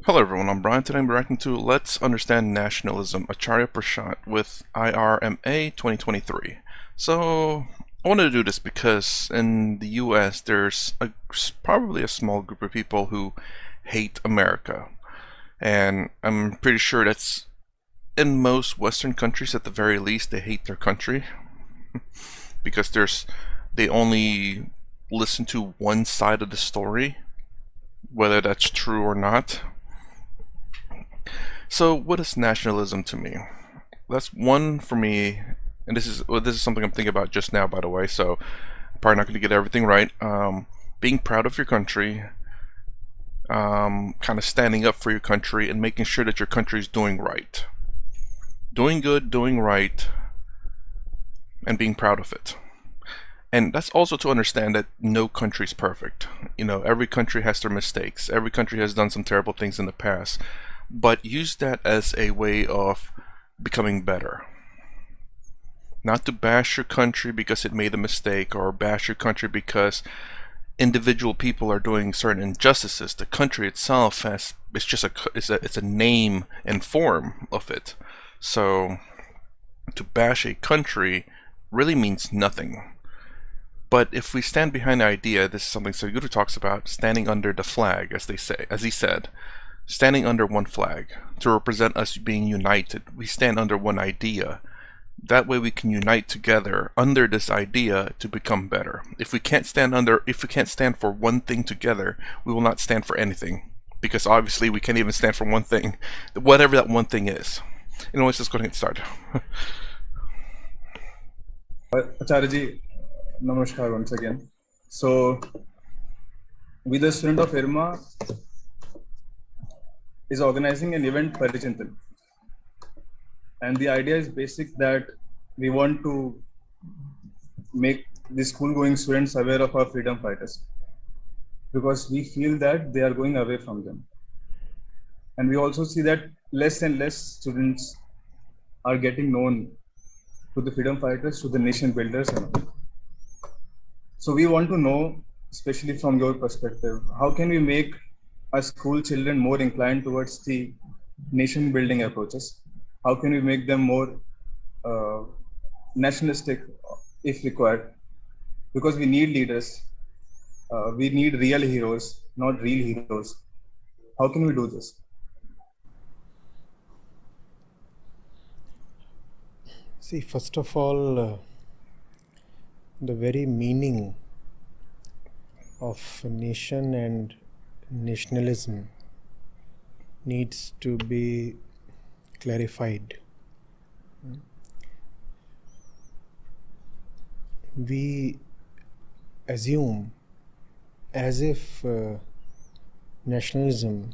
Hello everyone, I'm Brian. Today I'm reacting to Let's Understand Nationalism, Acharya Prashant with IRMA 2023. So, I wanted to do this because in the US there's probably a small group of people who hate America. And I'm pretty sure that's in most Western countries at the very least they hate their country. Because they only listen to one side of the story, whether that's true or not. So, what is nationalism to me? That's one for me, and this is something I'm thinking about just now, by the way. So, I'm probably not going to get everything right. Being proud of your country, kind of standing up for your country, and making sure that your country is doing right, doing good, doing right, and being proud of it. And that's also to understand that no country's perfect. You know, every country has their mistakes. Every country has done some terrible things in the past. But use that as a way of becoming better. Not to bash your country because it made a mistake, or bash your country because individual people are doing certain injustices. The country itself it's a name and form of it. So to bash a country really means nothing. But if we stand behind the idea, this is something Sayuri talks about, standing under the flag, as he said, standing under one flag to represent us being united. We stand under one idea. That way we can unite together under this idea to become better. If we can't stand for one thing together, we will not stand for anything. Because obviously we can't even stand for one thing, whatever that one thing is. Anyways, let's go ahead and get started. Acharya namaskar once again. So, we the student of IRMA is organizing an event Parichintan. And the idea is basic that we want to make the school going students aware of our freedom fighters, because we feel that they are going away from them. And we also see that less and less students are getting known to the freedom fighters, to the nation builders and all. So we want to know, especially from your perspective, how can we make our school children more inclined towards the nation building approaches? How can we make them more nationalistic if required? Because we need leaders. We need real heroes, not real heroes. How can we do this? See, first of all, the very meaning of nation and nationalism needs to be clarified. We assume as if nationalism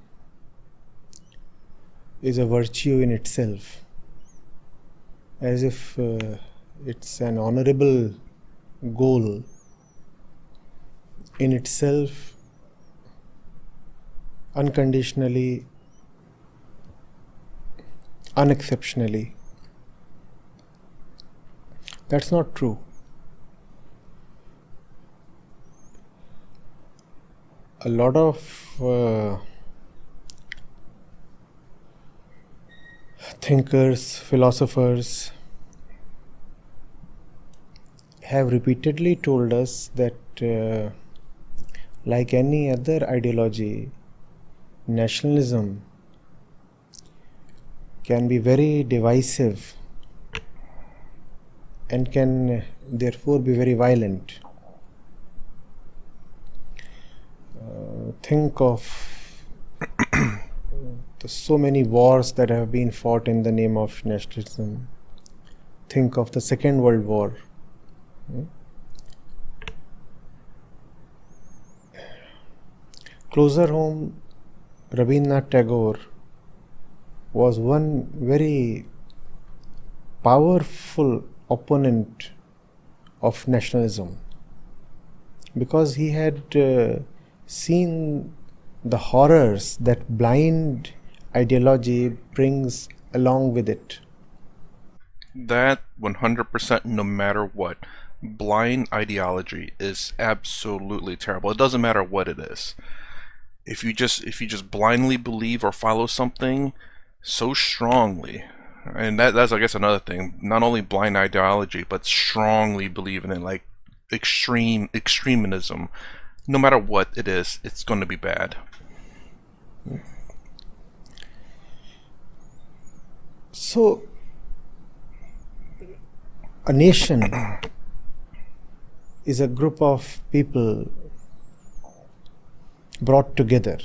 is a virtue in itself, as if it's an honorable goal in itself, unconditionally, unexceptionally. That's not true. A lot of thinkers, philosophers have repeatedly told us that like any other ideology, nationalism can be very divisive and can therefore be very violent. Think of so many wars that have been fought in the name of nationalism. Think of the Second World War. Closer home, Rabindranath Tagore was one very powerful opponent of nationalism, because he had seen the horrors that blind ideology brings along with it. That 100%, no matter what, blind ideology is absolutely terrible. It doesn't matter what it is. if you just blindly believe or follow something so strongly, and that's I guess another thing, not only blind ideology but strongly believe in it, like extremism, no matter what it is, it's going to be bad. So, a nation is a group of people brought together,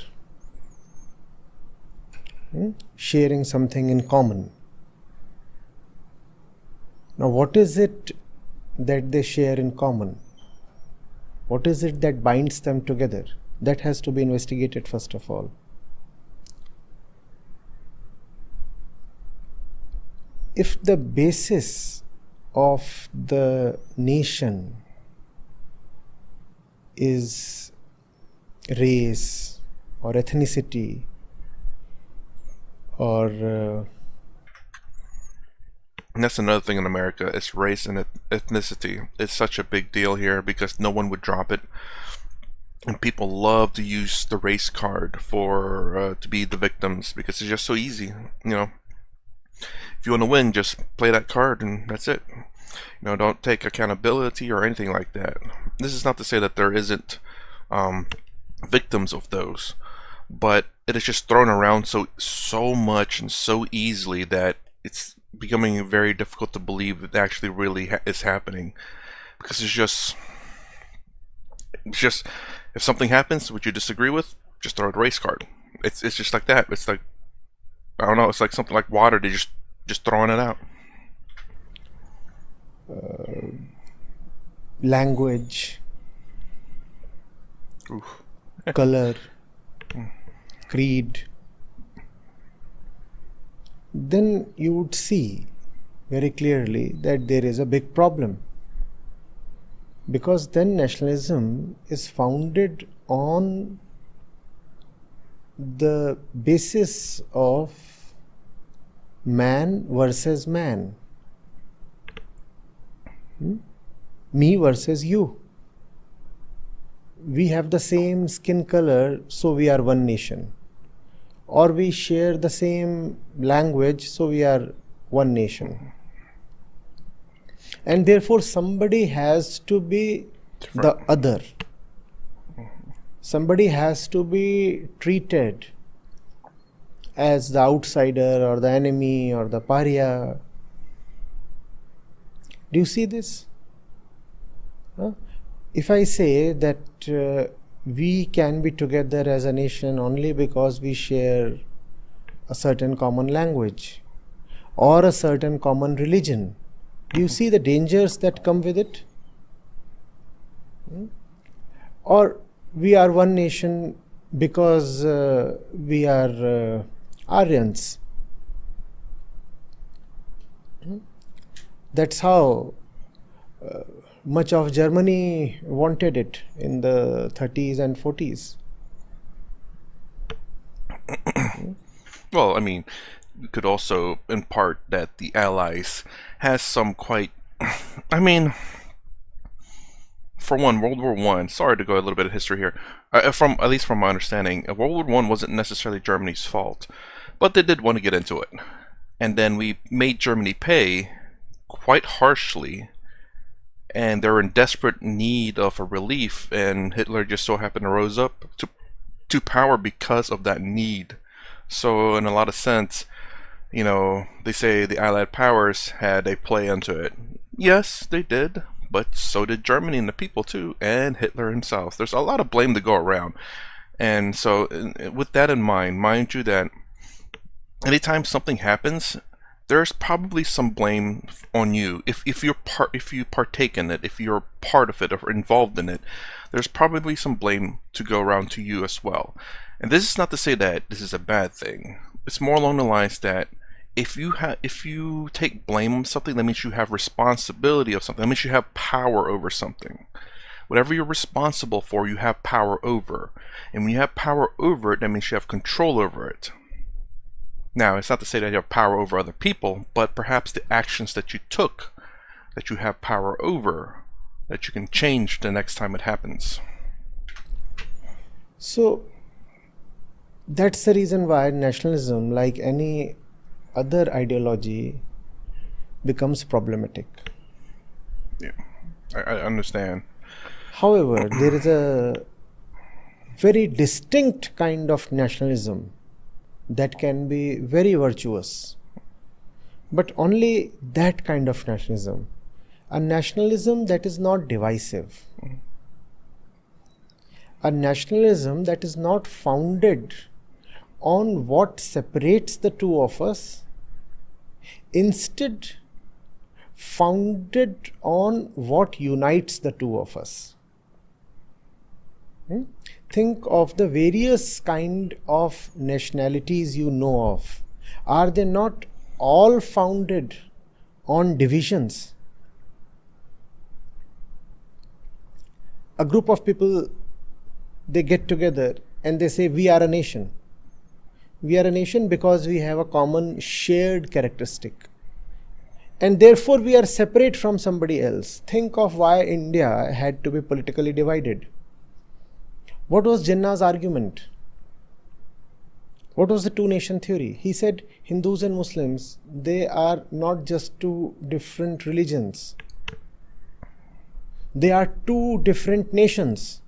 sharing something in common. Now, what is it that they share in common? What is it that binds them together? That has to be investigated first of all. If the basis of the nation is race or ethnicity or And that's another thing in America, is race and ethnicity. It's such a big deal here because no one would drop it. And people love to use the race card for to be the victims because it's just so easy. If you want to win, just play that card and that's it. Don't take accountability or anything like that. This is not to say that there isn't victims of those, but it is just thrown around so much and so easily that it's becoming very difficult to believe it actually really is happening. Because it's just if something happens which you disagree with, just throw a race card. It's just like that. It's like, I don't know, it's like something like water. They just throwing it out. Language, Oof. color, creed, then you would see very clearly that there is a big problem. Because then nationalism is founded on the basis of man versus man. Me versus you. We have the same skin color, so we are one nation. Or we share the same language, so we are one nation. And therefore somebody has to be the other. Somebody has to be treated as the outsider or the enemy or the pariah. Do you see this? If I say that we can be together as a nation only because we share a certain common language or a certain common religion, do you see the dangers that come with it? Or we are one nation because we are Aryans. That's how much of Germany wanted it in the 30s and 40s. Well, I mean, you could also impart that the Allies has some quite, I mean, for one, World War One. Sorry to go a little bit of history here. From at least from my understanding, World War One wasn't necessarily Germany's fault, but they did want to get into it, and then we made Germany pay quite harshly, and they're in desperate need of a relief, and Hitler just so happened to rose up to power because of that need. So in a lot of sense, they say the Allied powers had a play into it. Yes, they did, but so did Germany and the people too, and Hitler himself. There's a lot of blame to go around. And so with that in mind you that anytime something happens, there's probably some blame on you. If you partake in it, if you're part of it or involved in it, there's probably some blame to go around to you as well. And this is not to say that this is a bad thing. It's more along the lines that if you take blame on something, that means you have responsibility of something. That means you have power over something. Whatever you're responsible for, you have power over. And when you have power over it, that means you have control over it. Now, it's not to say that you have power over other people, but perhaps the actions that you took, that you have power over, that you can change the next time it happens. So, That's the reason why nationalism, like any other ideology, becomes problematic. Yeah, I understand. However, there is a very distinct kind of nationalism that can be very virtuous, but only that kind of nationalism, a nationalism that is not divisive, a nationalism that is not founded on what separates the two of us, instead founded on what unites the two of us. Think of the various kind of nationalities you know of. Are they not all founded on divisions? A group of people, they get together and they say, we are a nation. We are a nation because we have a common shared characteristic. And therefore we are separate from somebody else. Think of why India had to be politically divided. What was Jinnah's argument? What was the two-nation theory? He said Hindus and Muslims, they are not just two different religions. They are two different nations,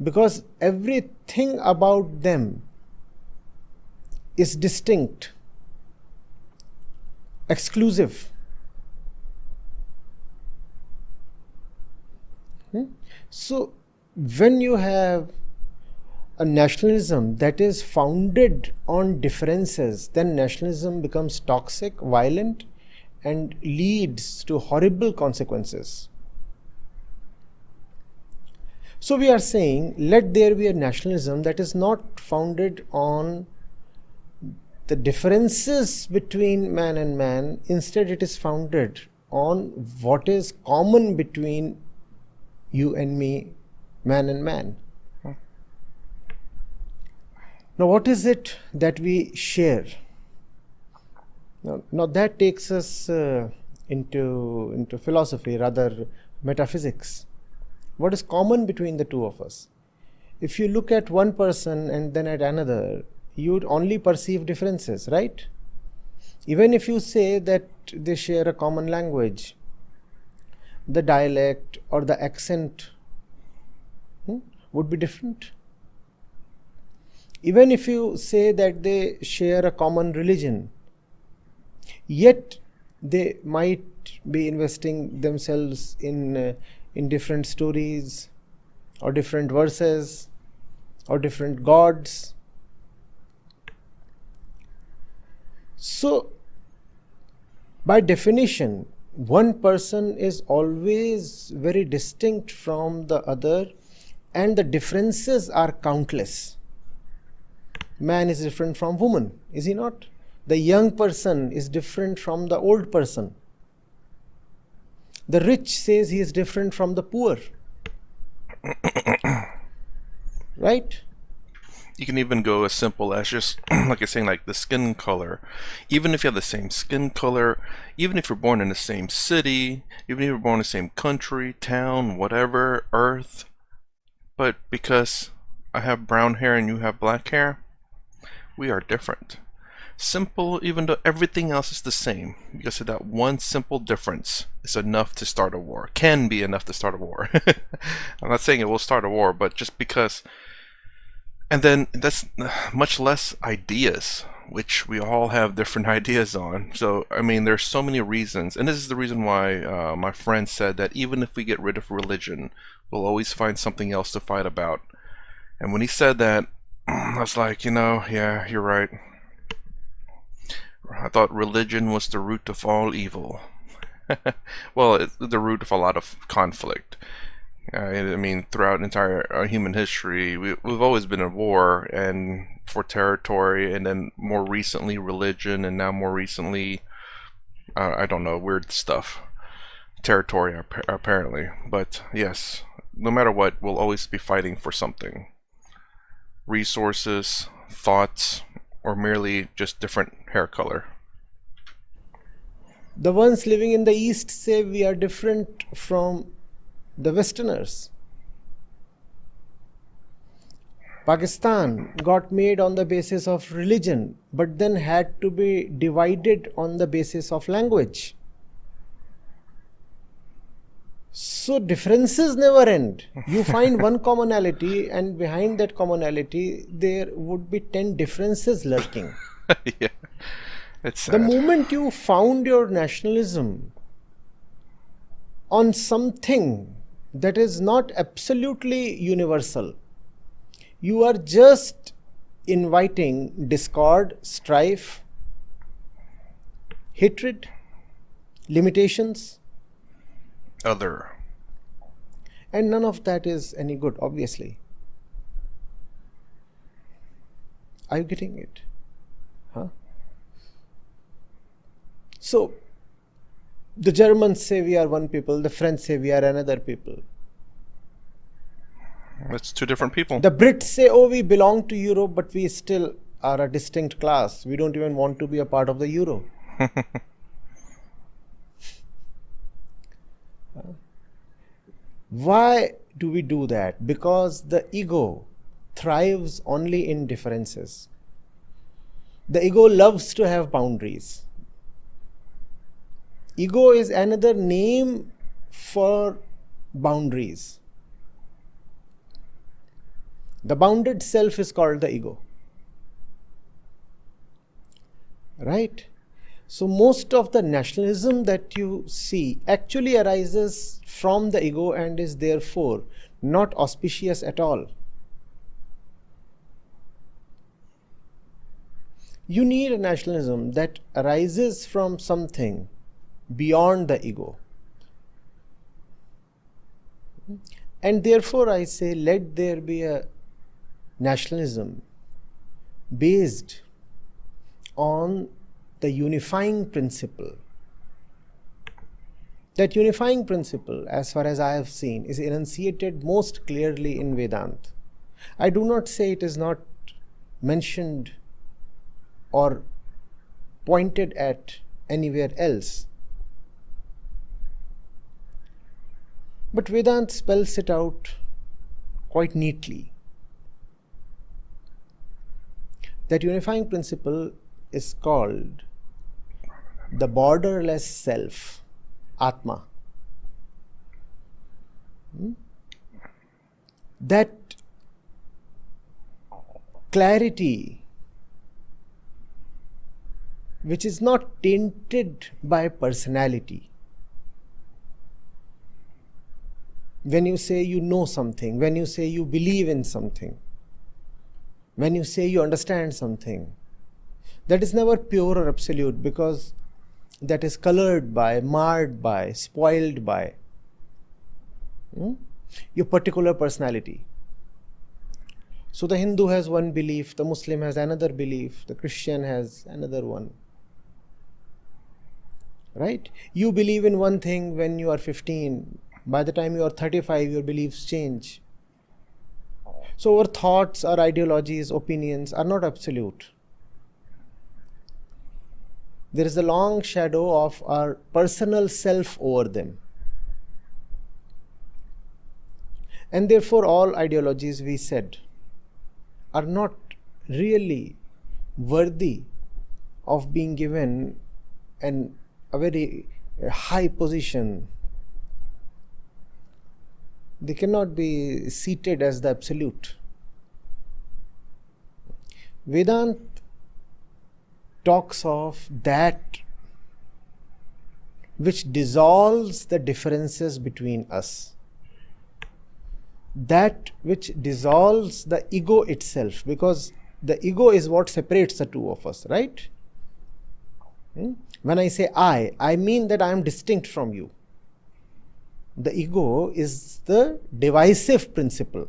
because everything about them is distinct, exclusive. So when you have a nationalism that is founded on differences, then nationalism becomes toxic, violent, and leads to horrible consequences. So we are saying, let there be a nationalism that is not founded on the differences between man and man. Instead, it is founded on what is common between you and me, man and man. Now, what is it that we share? Now that takes us into philosophy, rather metaphysics. What is common between the two of us? If you look at one person and then at another, you would only perceive differences, right? Even if you say that they share a common language, the dialect or the accent would be different. Even if you say that they share a common religion, yet they might be investing themselves in different stories or different verses or different gods. So, by definition, one person is always very distinct from the other, and the differences are countless. Man is different from woman, is he not? The young person is different from the old person. The rich says he is different from the poor. Right? You can even go as simple as just, like you're saying, like the skin color. Even if you have the same skin color, even if you're born in the same city, even if you're born in the same country, town, whatever, earth, but because I have brown hair and you have black hair, we are different. Simple, even though everything else is the same, because of that one simple difference is enough to start a war. Can be enough to start a war. I'm not saying it will start a war, but just because. And then that's much less ideas, which we all have different ideas on. So, I mean, there's so many reasons. And this is the reason why my friend said that even if we get rid of religion, we'll always find something else to fight about. And when he said that, I was like, yeah, you're right. I thought religion was the root of all evil. Well, it's the root of a lot of conflict. I mean, throughout entire human history, we've always been at war, and for territory, and then more recently religion, and now more recently, I don't know, weird stuff. Territory, apparently. But yes, no matter what, we'll always be fighting for something. Resources, thoughts, or merely just different hair color. The ones living in the East say we are different from the Westerners. Pakistan got made on the basis of religion, but then had to be divided on the basis of language. So differences never end. You find one commonality, and behind that commonality, there would be 10 differences lurking. Yeah, it's The sad. moment you found your nationalism on something that is not absolutely universal, you are just inviting discord, strife, hatred, limitations, Other. and none of that is any good, obviously. Are you getting it? Huh? So, the Germans say we are one people, the French say we are another people. It's two different people. The Brits say, oh, we belong to Europe, but we still are a distinct class. We don't even want to be a part of the Euro. Why do we do that? Because the ego thrives only in differences. The ego loves to have boundaries. Ego is another name for boundaries. The bounded self is called the ego. Right? So most of the nationalism that you see actually arises from the ego and is therefore not auspicious at all. You need a nationalism that arises from something beyond the ego. And therefore I say, let there be a nationalism based on the unifying principle. That unifying principle, as far as I have seen, is enunciated most clearly in Vedanta. I do not say it is not mentioned or pointed at anywhere else. But Vedanta spells it out quite neatly. That unifying principle is called the borderless self, Atma. That clarity which is not tainted by personality. When you say you know something, when you say you believe in something, when you say you understand something, that is never pure or absolute, because that is colored by, marred by, spoiled by your particular personality. So the Hindu has one belief, the Muslim has another belief, the Christian has another one. Right? You believe in one thing when you are 15. By the time you are 35, your beliefs change. So our thoughts, our ideologies, opinions are not absolute. There is a long shadow of our personal self over them. And therefore all ideologies, we said, are not really worthy of being given a very high position. They cannot be seated as the absolute. Vedanta talks of that which dissolves the differences between us. That which dissolves the ego itself, because the ego is what separates the two of us, right? When I say I mean that I am distinct from you. The ego is the divisive principle.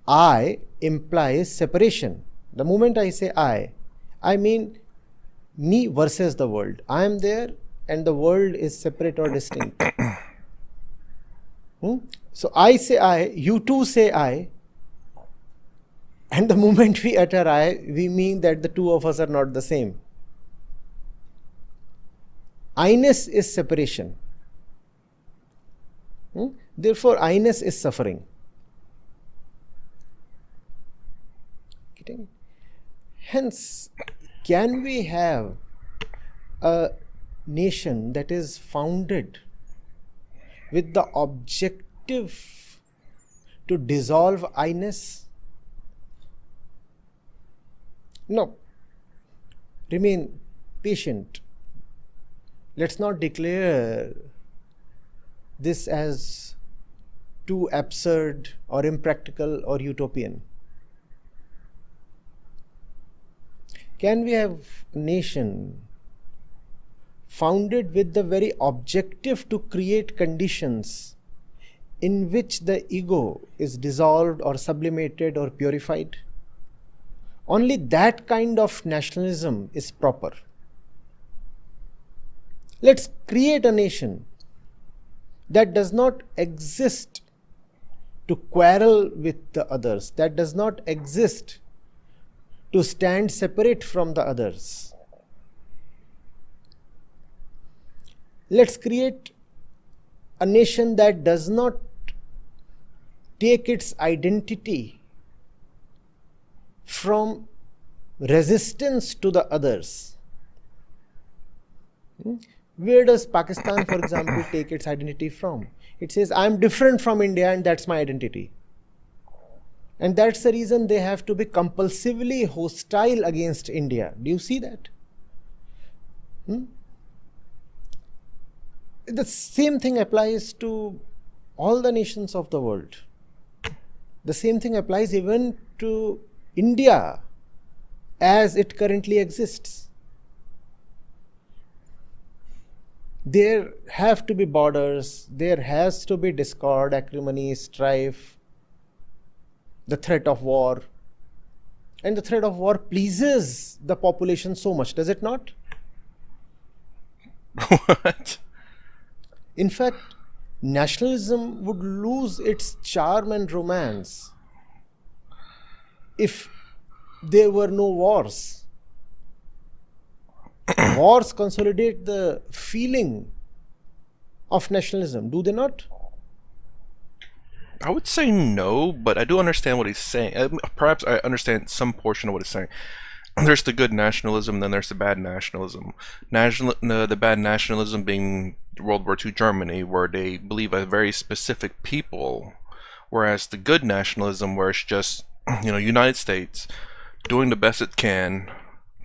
I implies separation. The moment I say I mean me versus the world. I am there and the world is separate or distinct. So I say I, you too say I, and the moment we utter I, we mean that the two of us are not the same. I-ness is separation. Therefore, I-ness is suffering. Getting it? Hence, can we have a nation that is founded with the objective to dissolve I-ness? No. Remain patient. Let's not declare this as too absurd or impractical or utopian. Can we have a nation founded with the very objective to create conditions in which the ego is dissolved or sublimated or purified? Only that kind of nationalism is proper. Let's create a nation that does not exist to quarrel with the others, that does not exist to stand separate from the others. Let's create a nation that does not take its identity from resistance to the others. Where does Pakistan, for example, take its identity from? It says, I'm different from India and that's my identity. And that's the reason they have to be compulsively hostile against India. Do you see that? The same thing applies to all the nations of the world. The same thing applies even to India as it currently exists. There have to be borders, there has to be discord, acrimony, strife, the threat of war. And the threat of war pleases the population so much, does it not? What? In fact, nationalism would lose its charm and romance if there were no wars. Wars consolidate the feeling of nationalism, do they not? I would say no, but I do understand what he's saying. Perhaps I understand some portion of what he's saying. There's the good nationalism, then there's the bad nationalism. The bad nationalism being World War II Germany, where they believe a very specific people, whereas the good nationalism, where it's just, United States doing the best it can,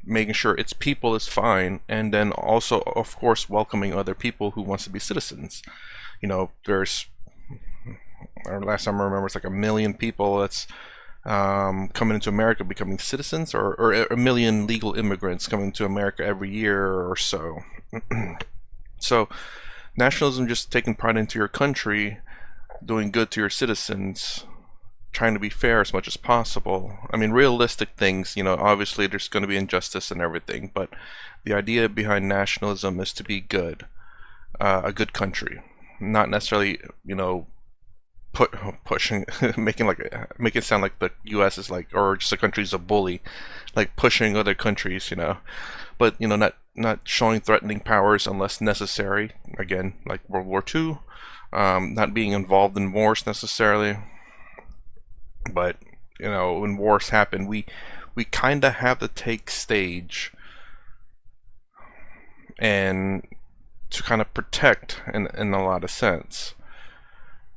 making sure its people is fine, and then also, of course, welcoming other people who wants to be citizens. There's, last time I remember, it's like 1 million people that's coming into America becoming citizens, or 1 million legal immigrants coming to America every year or so. So nationalism, just taking pride into your country, doing good to your citizens, trying to be fair as much as possible. I mean, realistic things, obviously there's going to be injustice and everything, but the idea behind nationalism is to be good, a good country, not necessarily, pushing, making it sound like the U.S. is like, or just the country's a bully, like pushing other countries, but not showing threatening powers unless necessary. Again, like World War II, not being involved in wars necessarily. But when wars happen, we kind of have to take stage and to kind of protect in a lot of sense.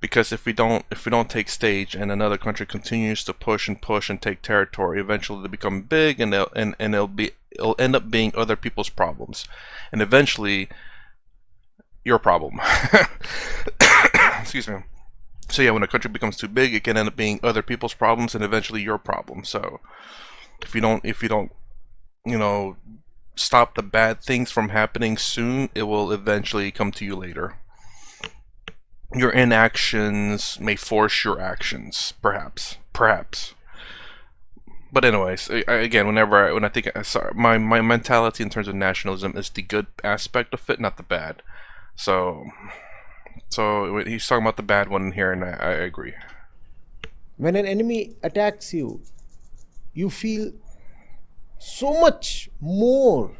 Because if we don't take stage and another country continues to push and take territory, eventually they become big, and it'll end up being other people's problems, and eventually your problem. Excuse me. So yeah, when a country becomes too big, it can end up being other people's problems and eventually your problem. So if you don't, stop the bad things from happening soon, it will eventually come to you later. Your inactions may force your actions, perhaps. But anyways, again, when I think, my mentality in terms of nationalism is the good aspect of it, not the bad. So he's talking about the bad one here, and I agree. When an enemy attacks you, you feel so much more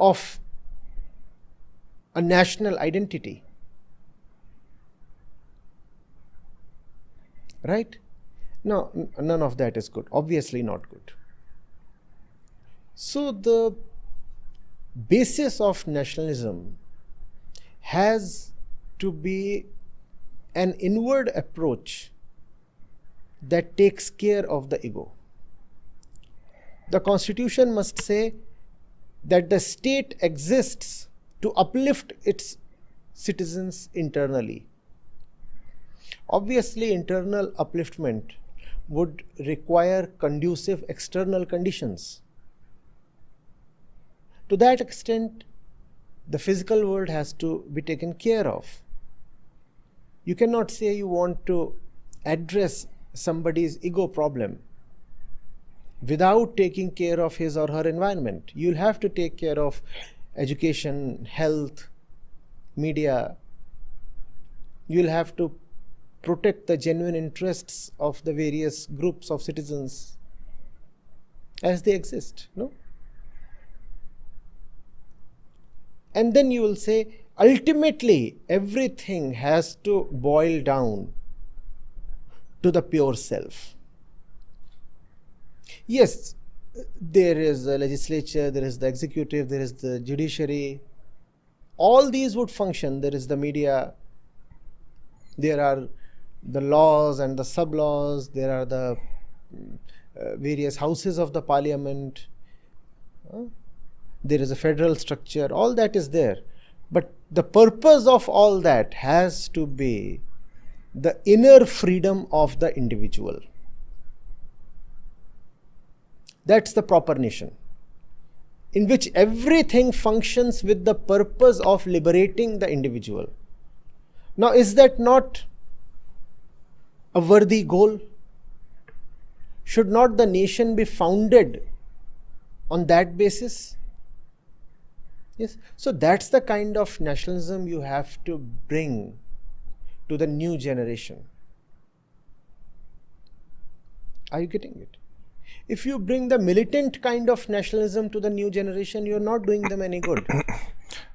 of a national identity, right? No, none of that is good. Obviously not good. So the basis of nationalism has to be an inward approach that takes care of the ego. The constitution must say that the state exists to uplift its citizens internally. Obviously, internal upliftment would require conducive external conditions. To that extent, the physical world has to be taken care of. You cannot say you want to address somebody's ego problem without taking care of his or her environment. You'll have to take care of education, health, media. You'll have to protect the genuine interests of the various groups of citizens as they exist, no? And then you will say, ultimately, everything has to boil down to the pure self. Yes, there is the legislature, there is the executive, there is the judiciary. All these would function. There is the media, there are the laws and the sub-laws, there are the various houses of the parliament. There is a federal structure, all that is there. But the purpose of all that has to be the inner freedom of the individual. That's the proper nation, in which everything functions with the purpose of liberating the individual. Now, is that not a worthy goal? Should not the nation be founded on that basis? Yes. So that's the kind of nationalism you have to bring to the new generation. Are you getting it? If you bring the militant kind of nationalism to the new generation, you're not doing them any good.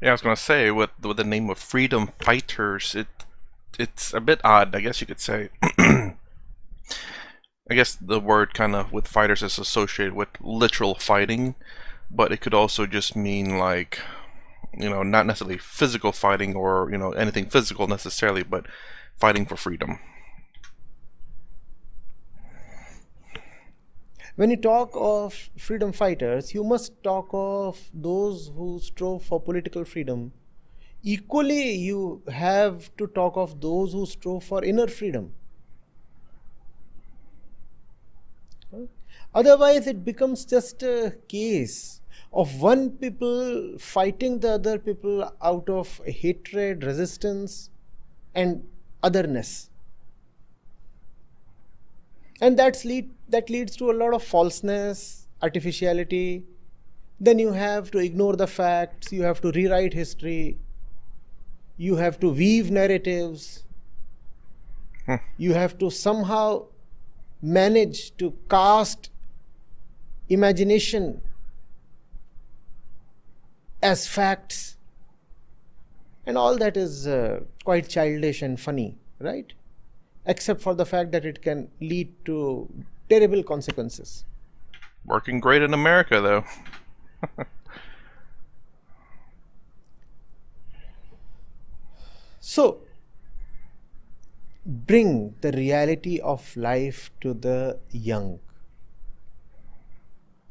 Yeah, I was gonna say, with the name of freedom fighters, it's a bit odd, I guess you could say. I guess the word kind of with fighters is associated with literal fighting, but it could also just mean like, you know, not necessarily physical fighting or, you know, anything physical necessarily, but fighting for freedom. When you talk of freedom fighters, you must talk of those who strove for political freedom. Equally, you have to talk of those who strove for inner freedom. Otherwise, it becomes just a case of one people fighting the other people out of hatred, resistance, and otherness. And that leads to a lot of falseness, artificiality. Then you have to ignore the facts, you have to rewrite history, you have to weave narratives, you have to somehow manage to cast imagination as facts. And all that is quite childish and funny, right? Except for the fact that it can lead to terrible consequences. Working great in America, though. So, bring the reality of life to the young.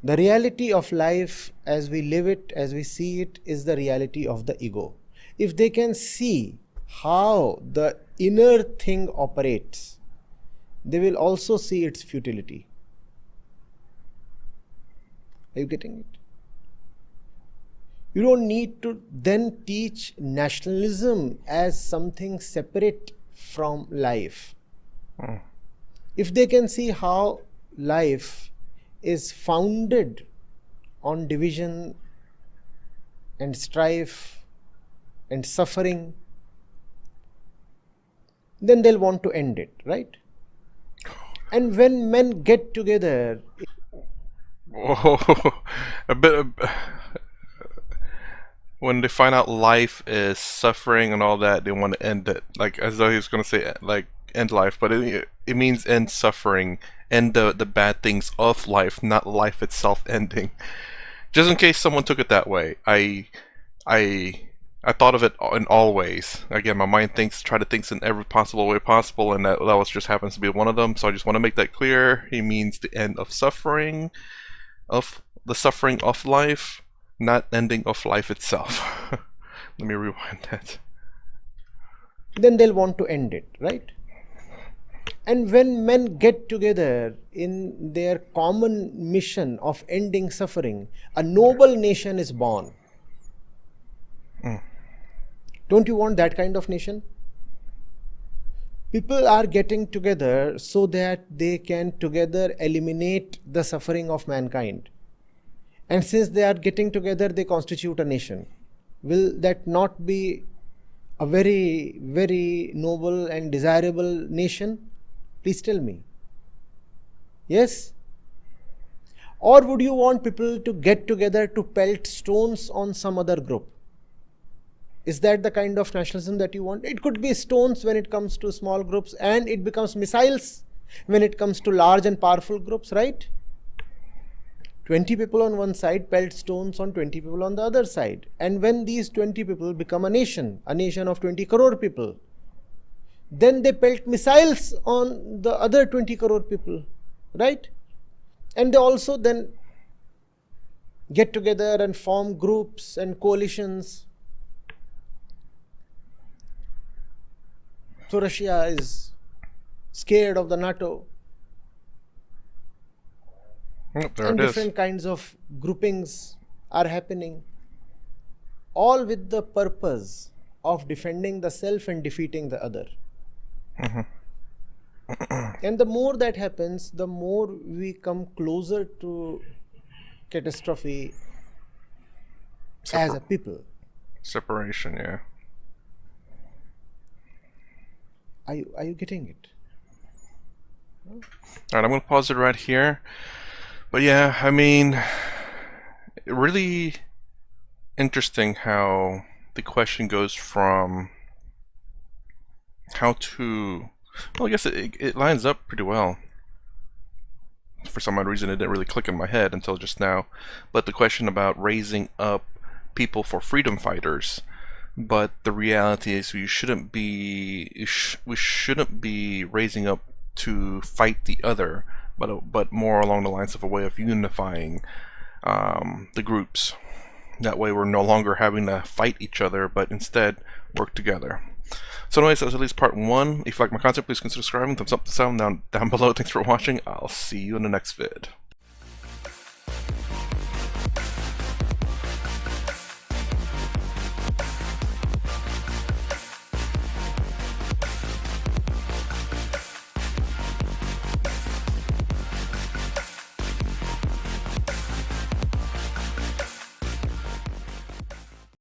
The reality of life as we live it, as we see it, is the reality of the ego. If they can see how the inner thing operates, they will also see its futility. Are you getting it? You don't need to then teach nationalism as something separate from life. If they can see how life is founded on division and strife and suffering, then they'll want to end it, right? And when men get together, Whoa, a bit of, when they find out life is suffering and all that, they want to end it. Like, as though he was going to say, like, end life. But it means end suffering, end the bad things of life, not life itself ending. Just in case someone took it that way, I thought of it in all ways. Again, my mind try to think in every possible way possible, and that was just happens to be one of them. So I just want to make that clear. He means the end of suffering, of the suffering of life, not ending of life itself. Let me rewind that. Then they'll want to end it, right? And when men get together in their common mission of ending suffering, a noble nation is born. Don't you want that kind of nation? People are getting together so that they can together eliminate the suffering of mankind. And since they are getting together, they constitute a nation. Will that not be a very, very noble and desirable nation? Please tell me. Yes? Or would you want people to get together to pelt stones on some other group? Is that the kind of nationalism that you want? It could be stones when it comes to small groups, and it becomes missiles when it comes to large and powerful groups, right? 20 people on one side pelt stones on 20 people on the other side. And when these 20 people become a nation of 20 crore people, then they pelt missiles on the other 20 crore people, right? And they also then get together and form groups and coalitions. So Russia is scared of the NATO. And different kinds of groupings are happening, all with the purpose of defending the self and defeating the other. And the more that happens, the more we come closer to catastrophe as a people. Separation, yeah. Are you getting it? Alright, I'm going to pause it right here. But yeah, I mean, really interesting how the question goes from how to, well, I guess it lines up pretty well. For some odd reason, it didn't really click in my head until just now. But the question about raising up people for freedom fighters. But the reality is we shouldn't be raising up to fight the other, but more along the lines of a way of unifying the groups. That way we're no longer having to fight each other, but instead work together. So anyways, that's at least part 1. If you like my content, please consider subscribing. Thumbs up, thumbs down below. Thanks for watching. I'll see you in the next vid.